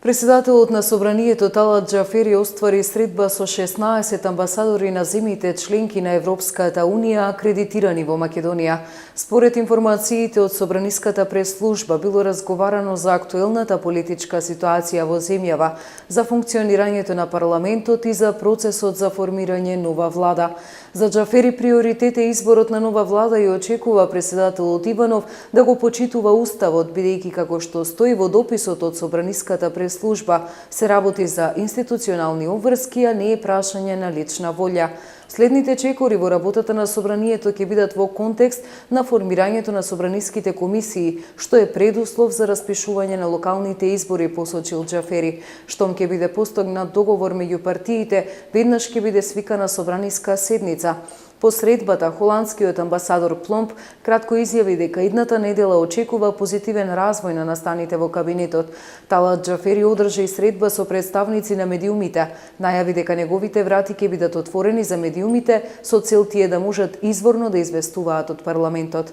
Председателот на Собранието Талат Џафери оствари средба со 16 амбасадори на земјите членки на Европската Унија акредитирани во Македонија. Според информациите од Собраниската прес-служба било разговарано за актуелната политичка ситуација во земјава, за функционирањето на парламентот и за процесот за формирање нова влада. За Џафери приоритет е изборот на нова влада и очекува председателот Иванов да го почитува уставот, бидејќи како што стои во дописот од Собраниската прес-служба, се работи за институционални обврски, а не е прашање на лична волја. Следните чекори во работата на Собранието ќе бидат во контекст на формирањето на собраниските комисии, што е предуслов за распишување на локалните избори, посочил Џафери. Штом ќе биде постигнат договор меѓу партиите, веднаш ќе биде свикана собраниска седница. По средбата, холандскиот амбасадор Пломб кратко изјави дека идната недела очекува позитивен развој на настаните во кабинетот. Талат Џафери одржа и средба со представници на медиумите. Најави дека неговите врати ќе бидат отворени за медиумите со цел тие да можат изворно да известуваат од парламентот.